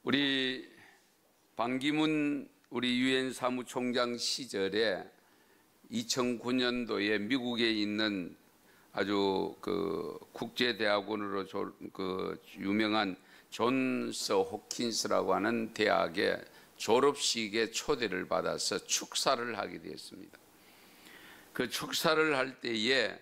우리 반기문 우리 유엔 사무총장 시절에 2009년도에 미국에 있는 아주 국제대학원으로 유명한 존스 호킨스라고 하는 대학의 졸업식에 초대를 받아서 축사를 하게 되었습니다. 그 축사를 할 때에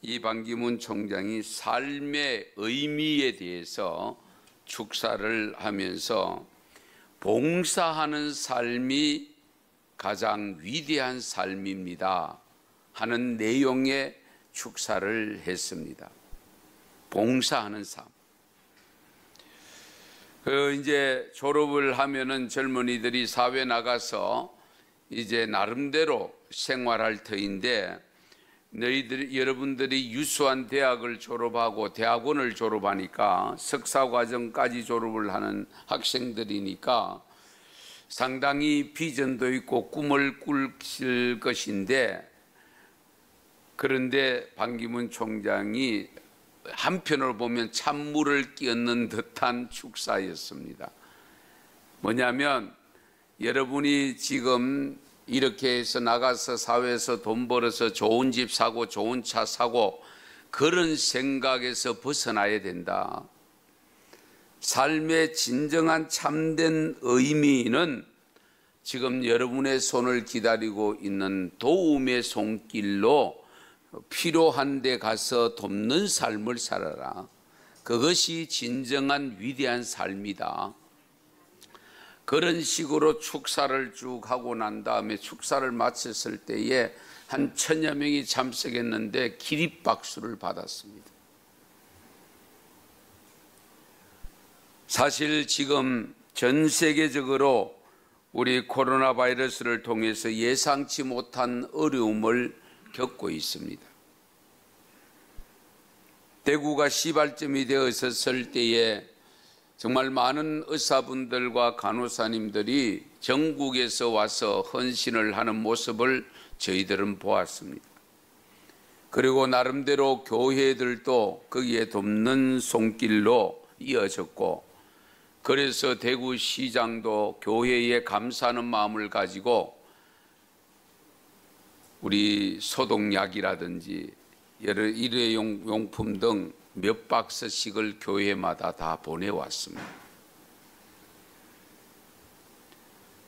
이 반기문 총장이 삶의 의미에 대해서 축사를 하면서 봉사하는 삶이 가장 위대한 삶입니다 하는 내용의 축사를 했습니다. 봉사하는 삶. 이제 졸업을 하면은 젊은이들이 사회 나가서 이제 나름대로 생활할 터인데, 여러분들이 유수한 대학을 졸업하고 대학원을 졸업하니까 석사과정까지 졸업을 하는 학생들이니까 상당히 비전도 있고 꿈을 꾸실 것인데, 그런데 반기문 총장이 한편으로 보면 찬물을 끼얹는 듯한 축사였습니다. 뭐냐면 여러분이 지금 이렇게 해서 나가서 사회에서 돈 벌어서 좋은 집 사고 좋은 차 사고 그런 생각에서 벗어나야 된다. 삶의 진정한 참된 의미는 지금 여러분의 손을 기다리고 있는 도움의 손길로 필요한 데 가서 돕는 삶을 살아라. 그것이 진정한 위대한 삶이다. 그런 식으로 축사를 쭉 하고 난 다음에 축사를 마쳤을 때에 한 1000여 명이 참석했는데 기립박수를 받았습니다. 사실 지금 전 세계적으로 우리 코로나 바이러스를 통해서 예상치 못한 어려움을 겪고 있습니다. 대구가 시발점이 되었을 때에 정말 많은 의사분들과 간호사님들이 전국에서 와서 헌신을 하는 모습을 저희들은 보았습니다. 그리고 나름대로 교회들도 거기에 돕는 손길로 이어졌고, 그래서 대구시장도 교회에 감사하는 마음을 가지고 우리 소독약이라든지 여러 일회용품 등 몇 박스씩을 교회마다 다 보내왔습니다.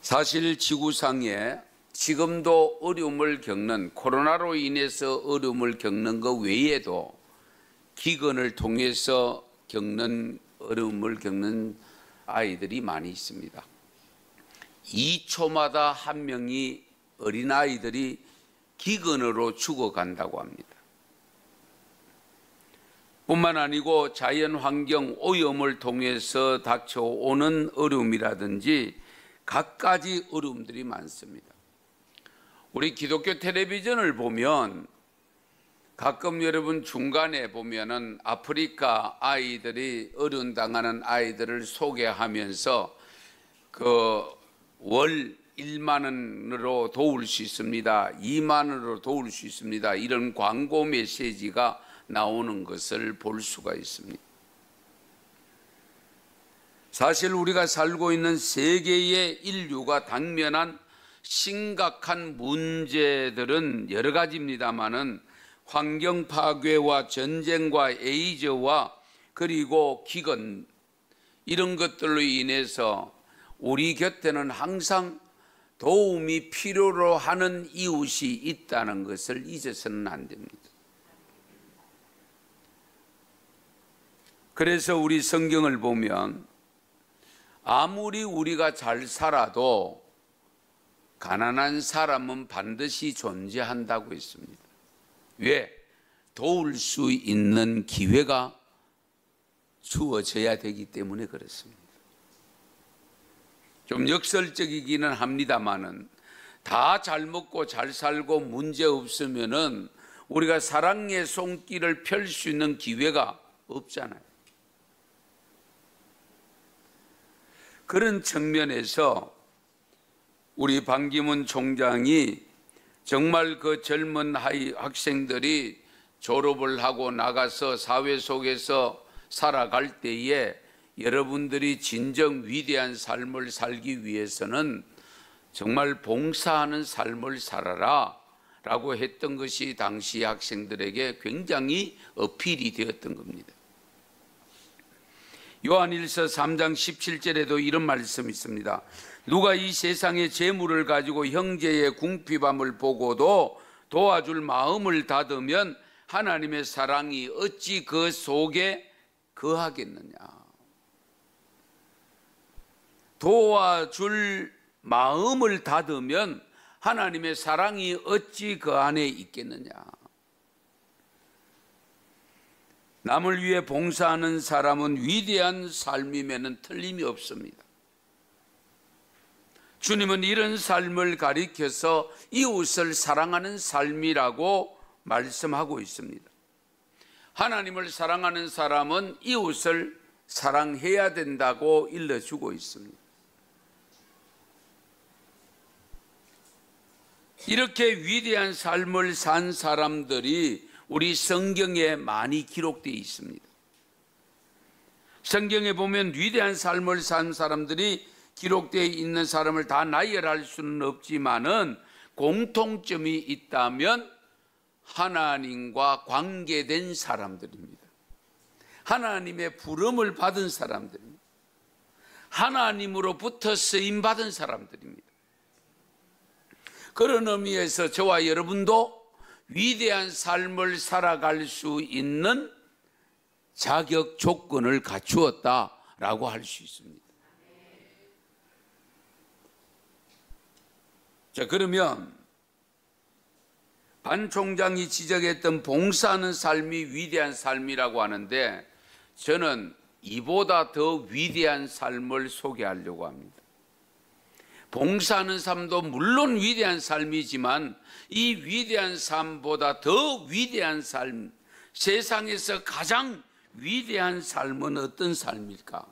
사실 지구상에 지금도 어려움을 겪는, 코로나로 인해서 어려움을 겪는 것 외에도 기근을 통해서 어려움을 겪는 아이들이 많이 있습니다. 2초마다 한 명이 어린아이들이 기근으로 죽어간다고 합니다. 뿐만 아니고 자연환경 오염을 통해서 닥쳐오는 어려움이라든지 갖가지 어려움들이 많습니다. 우리 기독교 텔레비전을 보면 가끔 여러분 중간에 보면은 아프리카 아이들이 어려움 당하는 아이들을 소개하면서 월 1만 원으로 도울 수 있습니다, 2만 원으로 도울 수 있습니다, 이런 광고 메시지가 나오는 것을 볼 수가 있습니다. 사실 우리가 살고 있는 세계의 인류가 당면한 심각한 문제들은 여러 가지입니다마는 환경 파괴와 전쟁과 에이즈와 그리고 기근, 이런 것들로 인해서 우리 곁에는 항상 도움이 필요로 하는 이웃이 있다는 것을 잊어서는 안 됩니다. 그래서 우리 성경을 보면 아무리 우리가 잘 살아도 가난한 사람은 반드시 존재한다고 했습니다. 왜? 도울 수 있는 기회가 주어져야 되기 때문에 그렇습니다. 좀 역설적이기는 합니다만은 다 잘 먹고 잘 살고 문제 없으면은 우리가 사랑의 손길을 펼 수 있는 기회가 없잖아요. 그런 측면에서 우리 반기문 총장이 정말 그 젊은 학생들이 졸업을 하고 나가서 사회 속에서 살아갈 때에 여러분들이 진정 위대한 삶을 살기 위해서는 정말 봉사하는 삶을 살아라 라고 했던 것이 당시 학생들에게 굉장히 어필이 되었던 겁니다. 요한일서 3장 17절에도 이런 말씀이 있습니다. 누가 이 세상의 재물을 가지고 형제의 궁핍함을 보고도 도와줄 마음을 닫으면 하나님의 사랑이 어찌 그 속에 거하겠느냐. 도와줄 마음을 닫으면 하나님의 사랑이 어찌 그 안에 있겠느냐. 남을 위해 봉사하는 사람은 위대한 삶임에는 틀림이 없습니다. 주님은 이런 삶을 가리켜서 이웃을 사랑하는 삶이라고 말씀하고 있습니다. 하나님을 사랑하는 사람은 이웃을 사랑해야 된다고 일러주고 있습니다. 이렇게 위대한 삶을 산 사람들이 우리 성경에 많이 기록되어 있습니다. 성경에 보면 위대한 삶을 산 사람들이 기록되어 있는 사람을 다 나열할 수는 없지만은 공통점이 있다면 하나님과 관계된 사람들입니다. 하나님의 부름을 받은 사람들입니다. 하나님으로부터 쓰임받은 사람들입니다. 그런 의미에서 저와 여러분도 위대한 삶을 살아갈 수 있는 자격 조건을 갖추었다라고 할 수 있습니다. 자, 그러면 반 총장이 지적했던 봉사하는 삶이 위대한 삶이라고 하는데 저는 이보다 더 위대한 삶을 소개하려고 합니다. 봉사하는 삶도 물론 위대한 삶이지만 이 위대한 삶보다 더 위대한 삶, 세상에서 가장 위대한 삶은 어떤 삶일까?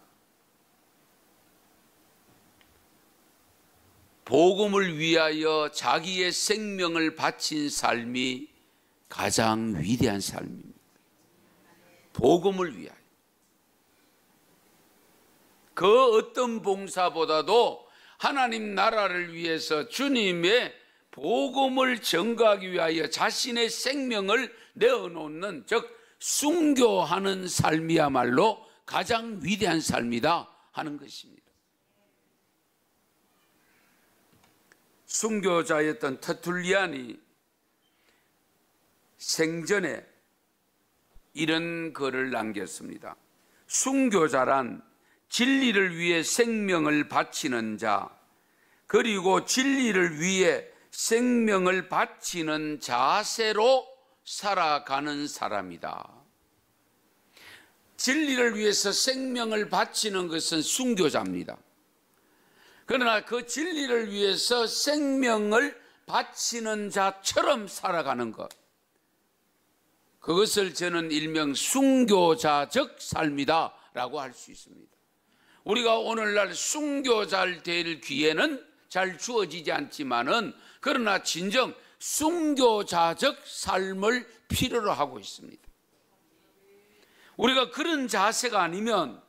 복음을 위하여 자기의 생명을 바친 삶이 가장 위대한 삶입니다. 복음을 위하여. 그 어떤 봉사보다도 하나님 나라를 위해서 주님의 복음을 전가하기 위하여 자신의 생명을 내어놓는, 즉 순교하는 삶이야말로 가장 위대한 삶이다 하는 것입니다. 순교자였던 터툴리안이 생전에 이런 글을 남겼습니다. 순교자란 진리를 위해 생명을 바치는 자, 그리고 진리를 위해 생명을 바치는 자세로 살아가는 사람이다. 진리를 위해서 생명을 바치는 것은 순교자입니다. 그러나 그 진리를 위해서 생명을 바치는 자처럼 살아가는 것, 그것을 저는 일명 순교자적 삶이다 라고 할 수 있습니다. 우리가 오늘날 순교자를 될 기회는 잘 주어지지 않지만은 그러나 진정 순교자적 삶을 필요로 하고 있습니다. 우리가 그런 자세가 아니면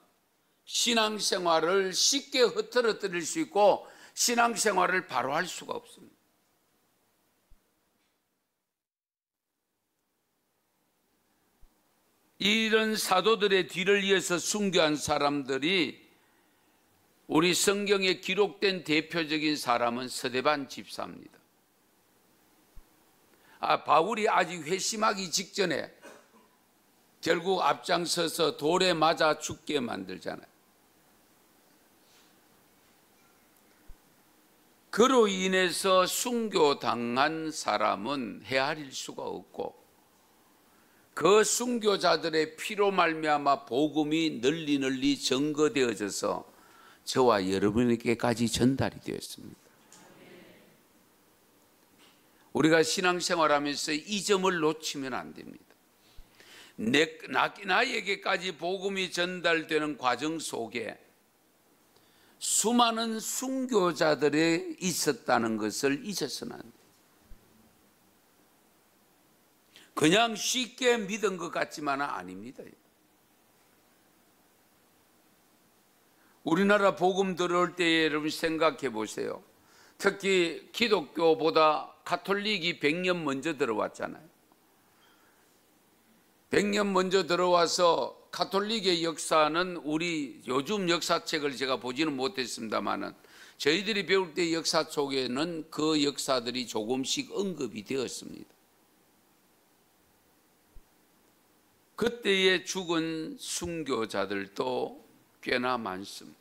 신앙생활을 쉽게 흐트러뜨릴 수 있고 신앙생활을 바로 할 수가 없습니다. 이런 사도들의 뒤를 이어서 순교한 사람들이 우리 성경에 기록된 대표적인 사람은 스데반 집사입니다. 바울이 아직 회심하기 직전에 결국 앞장서서 돌에 맞아 죽게 만들잖아요. 그로 인해서 순교당한 사람은 헤아릴 수가 없고 그 순교자들의 피로 말미암아 복음이 널리 전거되어져서 저와 여러분에게까지 전달이 되었습니다. 우리가 신앙생활하면서 이 점을 놓치면 안 됩니다. 나에게까지 복음이 전달되는 과정 속에 수많은 순교자들이 있었다는 것을 잊어서는 안 돼요. 그냥 쉽게 믿은 것 같지만은 아닙니다. 우리나라 복음 들어올 때 여러분 생각해 보세요. 특히 기독교보다 가톨릭이 100년 먼저 들어왔잖아요. 100년 먼저 들어와서 가톨릭의 역사는 우리 요즘 역사책을 제가 보지는 못했습니다만은 저희들이 배울 때 역사 속에는 그 역사들이 조금씩 언급이 되었습니다. 그때에 죽은 순교자들도 꽤나 많습니다.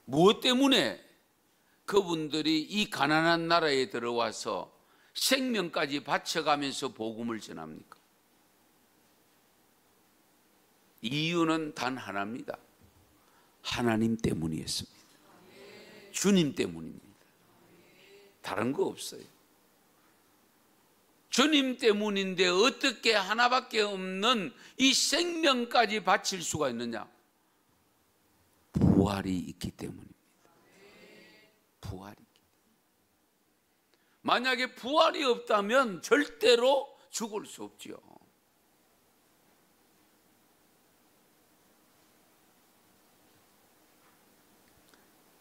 무엇 때문에 그분들이 이 가난한 나라에 들어와서 생명까지 바쳐가면서 복음을 전합니까? 이유는 단 하나입니다. 하나님 때문이었습니다. 주님 때문입니다. 다른 거 없어요. 주님 때문인데 어떻게 하나밖에 없는 이 생명까지 바칠 수가 있느냐? 부활이 있기 때문입니다. 부활이 있기 때문에. 만약에 부활이 없다면 절대로 죽을 수 없지요.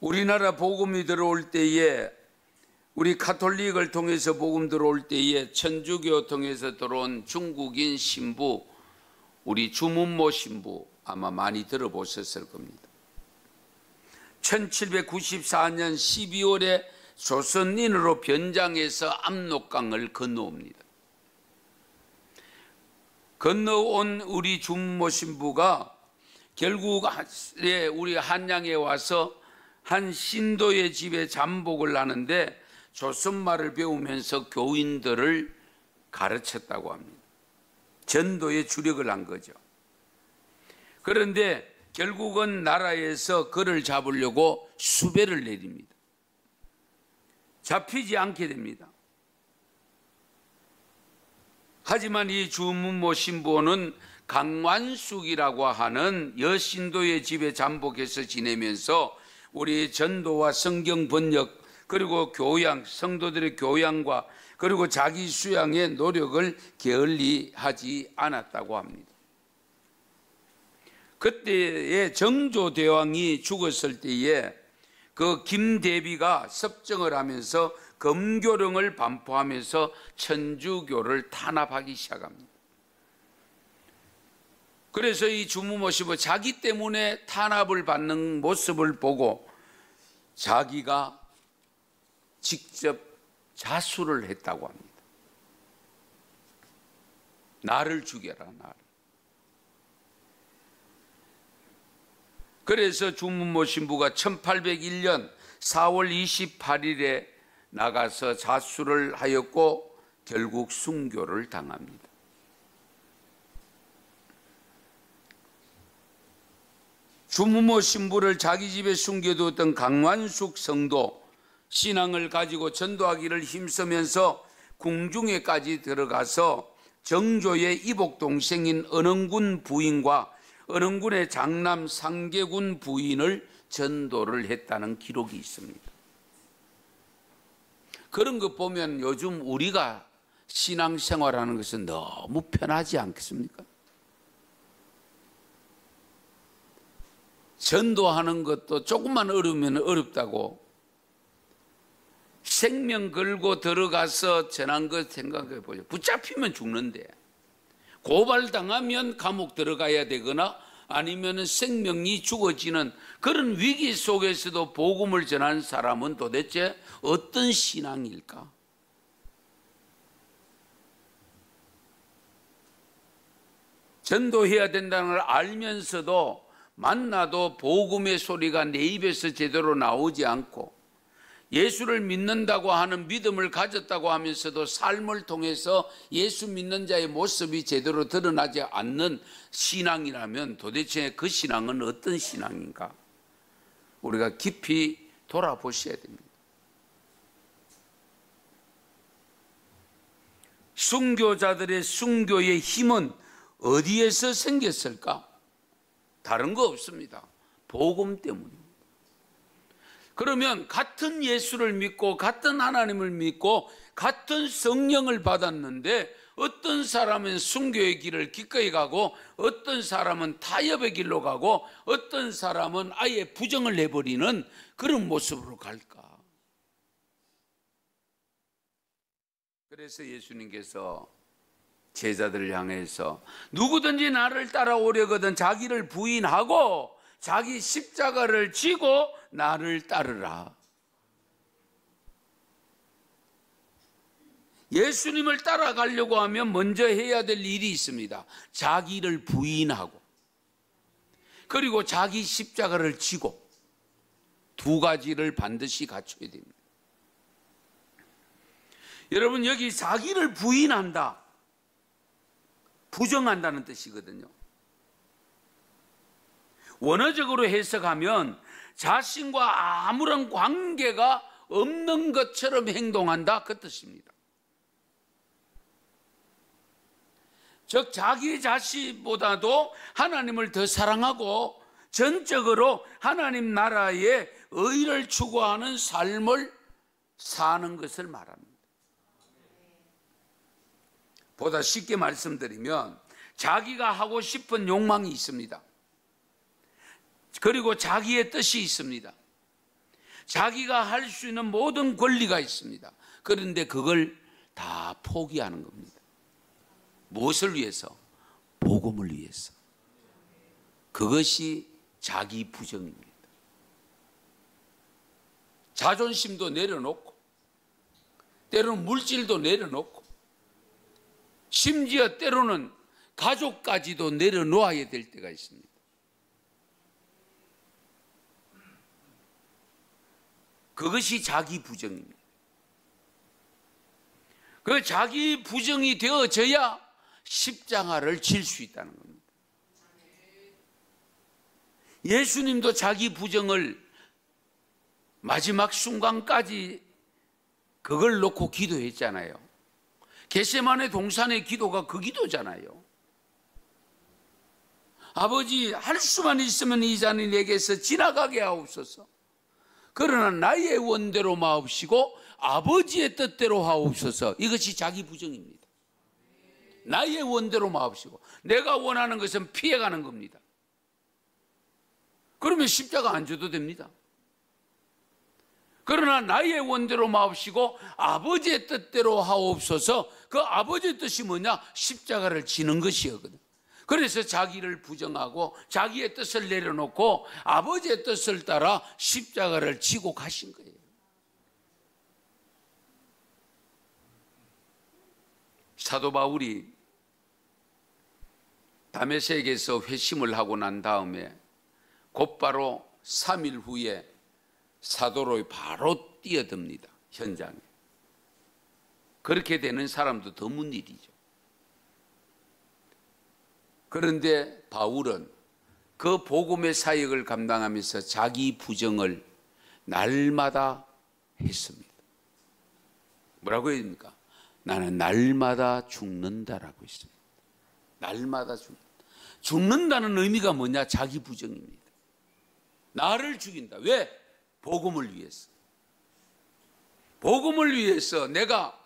우리나라 복음이 들어올 때에, 우리 가톨릭을 통해서 복음 들어올 때에 천주교 통해서 들어온 중국인 신부, 우리 주문모 신부 아마 많이 들어보셨을 겁니다. 1794년 12월에 조선인으로 변장해서 압록강을 건너옵니다. 건너온 우리 주문모 신부가 결국 우리 한양에 와서 한 신도의 집에 잠복을 하는데 조선말을 배우면서 교인들을 가르쳤다고 합니다. 전도에 주력을 한 거죠. 그런데 결국은 나라에서 그를 잡으려고 수배를 내립니다. 잡히지 않게 됩니다. 하지만 이 주문모 신부는 강완숙이라고 하는 여신도의 집에 잠복해서 지내면서 우리 전도와 성경 번역, 그리고 교양, 성도들의 교양과 그리고 자기 수양의 노력을 게을리하지 않았다고 합니다. 그때에 정조대왕이 죽었을 때에 그 김대비가 섭정을 하면서 검교령을 반포하면서 천주교를 탄압하기 시작합니다. 그래서 이 주무모 신부 자기 때문에 탄압을 받는 모습을 보고 자기가 직접 자수를 했다고 합니다. 나를 죽여라, 나를. 그래서 주무모 신부가 1801년 4월 28일에 나가서 자수를 하였고 결국 순교를 당합니다. 주무모 신부를 자기 집에 숨겨두었던 강완숙 성도, 신앙을 가지고 전도하기를 힘쓰면서 궁중에까지 들어가서 정조의 이복 동생인 은흥군 부인과 은흥군의 장남 상계군 부인을 전도를 했다는 기록이 있습니다. 그런 거 보면 요즘 우리가 신앙생활하는 것은 너무 편하지 않겠습니까? 전도하는 것도 조금만 어려우면 어렵다고 생명 걸고 들어가서 전한 것 생각해 보죠. 붙잡히면 죽는데, 고발당하면 감옥 들어가야 되거나 아니면 생명이 죽어지는 그런 위기 속에서도 복음을 전하는 사람은 도대체 어떤 신앙일까? 전도해야 된다는 걸 알면서도 만나도 복음의 소리가 내 입에서 제대로 나오지 않고, 예수를 믿는다고 하는 믿음을 가졌다고 하면서도 삶을 통해서 예수 믿는 자의 모습이 제대로 드러나지 않는 신앙이라면 도대체 그 신앙은 어떤 신앙인가? 우리가 깊이 돌아보셔야 됩니다. 순교자들의 순교의 힘은 어디에서 생겼을까? 다른 거 없습니다. 복음 때문입니다. 그러면 같은 예수를 믿고 같은 하나님을 믿고 같은 성령을 받았는데 어떤 사람은 순교의 길을 기꺼이 가고 어떤 사람은 타협의 길로 가고 어떤 사람은 아예 부정을 내버리는 그런 모습으로 갈까? 그래서 예수님께서 제자들을 향해서 누구든지 나를 따라오려거든 자기를 부인하고 자기 십자가를 지고 나를 따르라. 예수님을 따라가려고 하면 먼저 해야 될 일이 있습니다. 자기를 부인하고 그리고 자기 십자가를 지고 두 가지를 반드시 갖춰야 됩니다. 여러분, 여기 자기를 부인한다, 부정한다는 뜻이거든요. 원어적으로 해석하면 자신과 아무런 관계가 없는 것처럼 행동한다, 그 뜻입니다. 즉 자기 자신보다도 하나님을 더 사랑하고 전적으로 하나님 나라의 의를 추구하는 삶을 사는 것을 말합니다. 보다 쉽게 말씀드리면 자기가 하고 싶은 욕망이 있습니다. 그리고 자기의 뜻이 있습니다. 자기가 할 수 있는 모든 권리가 있습니다. 그런데 그걸 다 포기하는 겁니다. 무엇을 위해서? 복음을 위해서. 그것이 자기 부정입니다. 자존심도 내려놓고 때로는 물질도 내려놓고 심지어 때로는 가족까지도 내려놓아야 될 때가 있습니다. 그것이 자기 부정입니다. 그 자기 부정이 되어져야 십자가를 질 수 있다는 겁니다. 예수님도 자기 부정을 마지막 순간까지 그걸 놓고 기도했잖아요. 겟세마네 동산의 기도가 그 기도잖아요. 아버지, 할 수만 있으면 이 잔이 내게서 지나가게 하옵소서. 그러나 나의 원대로 마옵시고 아버지의 뜻대로 하옵소서. 이것이 자기 부정입니다. 나의 원대로 마옵시고 내가 원하는 것은 피해가는 겁니다. 그러면 십자가 안 줘도 됩니다. 그러나 나의 원대로 마옵시고 아버지의 뜻대로 하옵소서. 그 아버지의 뜻이 뭐냐? 십자가를 지는 것이었거든. 그래서 자기를 부정하고 자기의 뜻을 내려놓고 아버지의 뜻을 따라 십자가를 지고 가신 거예요. 사도 바울이 다메섹에서 회심을 하고 난 다음에 곧바로 3일 후에 사도로 바로 뛰어듭니다. 현장에. 그렇게 되는 사람도 드문 일이죠. 그런데 바울은 그 복음의 사역을 감당하면서 자기 부정을 날마다 했습니다. 뭐라고 해야 됩니까? 나는 날마다 죽는다라고 했습니다. 날마다 죽는다는 의미가 뭐냐? 자기 부정입니다. 나를 죽인다. 왜? 복음을 위해서. 복음을 위해서 내가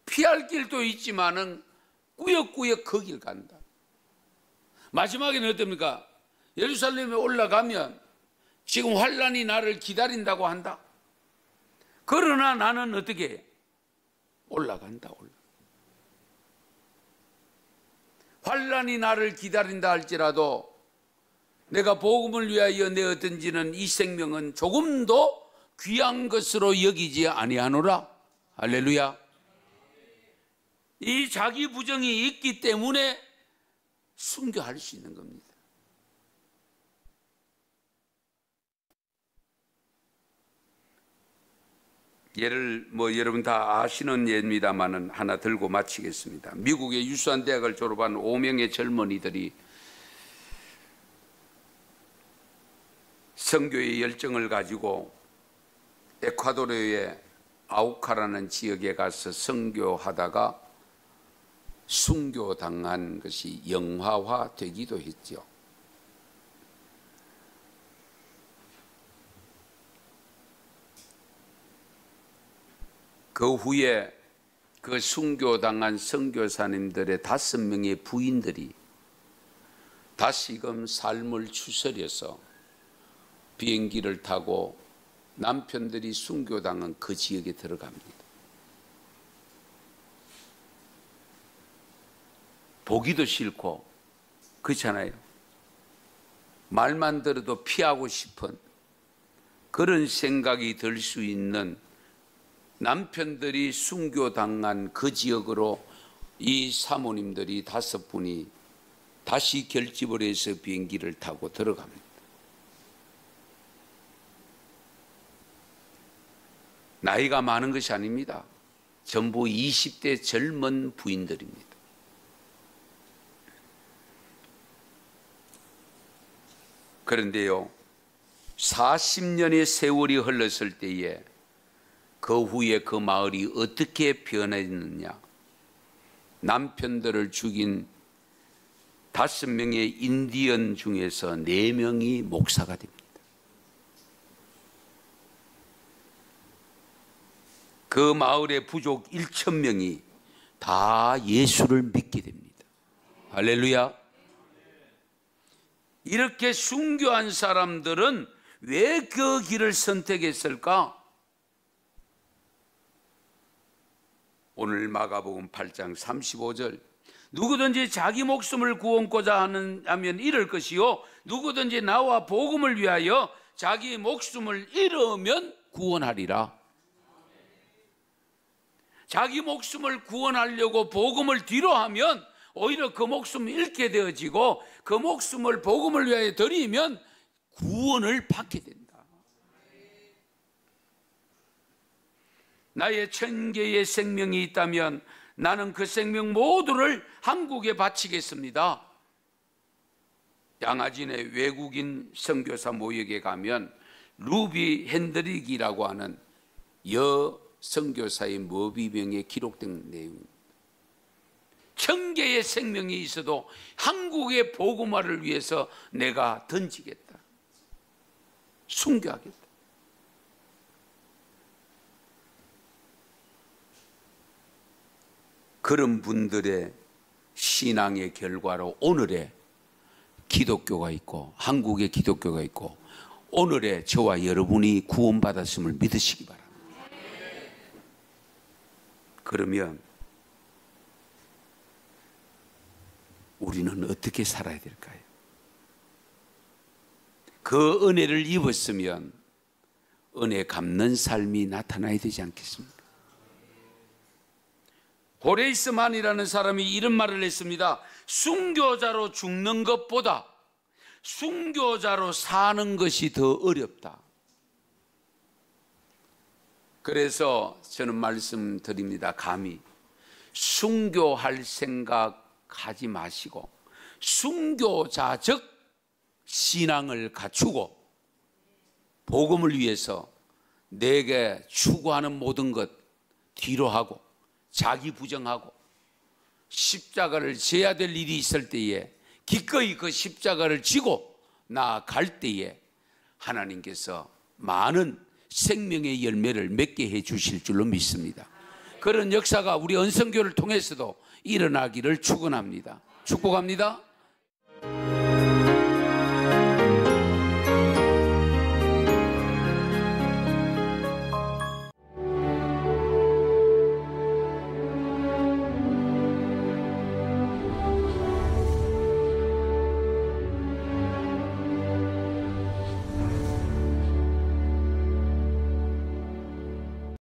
피할 길도 있지만은 꾸역꾸역 그 길 간다. 마지막에는 어떻습니까? 예루살렘에 올라가면 지금 환란이 나를 기다린다고 한다. 그러나 나는 어떻게 해? 올라간다. 환란이 나를 기다린다 할지라도 내가 복음을 위하여 내어던지는 이 생명은 조금도 귀한 것으로 여기지 아니하노라. 할렐루야. 이 자기 부정이 있기 때문에 순교할 수 있는 겁니다. 예를 여러분 다 아시는 예입니다만은 하나 들고 마치겠습니다. 미국의 유수한 대학을 졸업한 5명의 젊은이들이 선교의 열정을 가지고 에콰도르의 아우카라는 지역에 가서 선교하다가 순교당한 것이 영화화되기도 했죠. 그 후에 그 순교당한 선교사님들의 5명의 부인들이 다시금 삶을 추스려서 비행기를 타고 남편들이 순교당한 그 지역에 들어갑니다. 보기도 싫고 그렇잖아요. 말만 들어도 피하고 싶은 그런 생각이 들 수 있는 남편들이 순교당한 그 지역으로 이 사모님들이 5분이 다시 결집을 해서 비행기를 타고 들어갑니다. 나이가 많은 것이 아닙니다. 전부 20대 젊은 부인들입니다. 그런데요, 40년의 세월이 흘렀을 때에 그 후에 그 마을이 어떻게 변했느냐. 남편들을 죽인 5명의 인디언 중에서 4명이 목사가 됩니다. 그 마을의 부족 1,000명이 다 예수를 믿게 됩니다. 할렐루야. 이렇게 순교한 사람들은 왜 그 길을 선택했을까? 오늘 마가복음 8장 35절, 누구든지 자기 목숨을 구원고자 하면 잃을 것이요 누구든지 나와 복음을 위하여 자기 목숨을 잃으면 구원하리라. 자기 목숨을 구원하려고 복음을 뒤로 하면 오히려 그 목숨을 잃게 되어지고, 그 목숨을 복음을 위하여 드리면 구원을 받게 된다. 나의 1000개의 생명이 있다면 나는 그 생명 모두를 한국에 바치겠습니다. 양아진의 외국인 선교사 모역에 가면 루비 핸드릭이라고 하는 여 선교사의 모비명에 기록된 내용입니다. 1000개의 생명이 있어도 한국의 복음화를 위해서 내가 던지겠다, 순교하겠다. 그런 분들의 신앙의 결과로 오늘의 기독교가 있고, 한국의 기독교가 있고, 오늘의 저와 여러분이 구원받았음을 믿으시기 바랍니다. 그러면 우리는 어떻게 살아야 될까요? 그 은혜를 입었으면 은혜 갚는 삶이 나타나야 되지 않겠습니까? 호레이스만이라는 사람이 이런 말을 했습니다. 순교자로 죽는 것보다 순교자로 사는 것이 더 어렵다. 그래서 저는 말씀드립니다. 감히 순교할 생각하지 마시고 순교자적 신앙을 갖추고 복음을 위해서 내게 추구하는 모든 것 뒤로 하고 자기 부정하고 십자가를 져야 될 일이 있을 때에 기꺼이 그 십자가를 지고 나아갈 때에 하나님께서 많은 생명의 열매를 맺게 해 주실 줄로 믿습니다. 그런 역사가 우리 언성교를 통해서도 일어나기를 축원합니다. 축복합니다.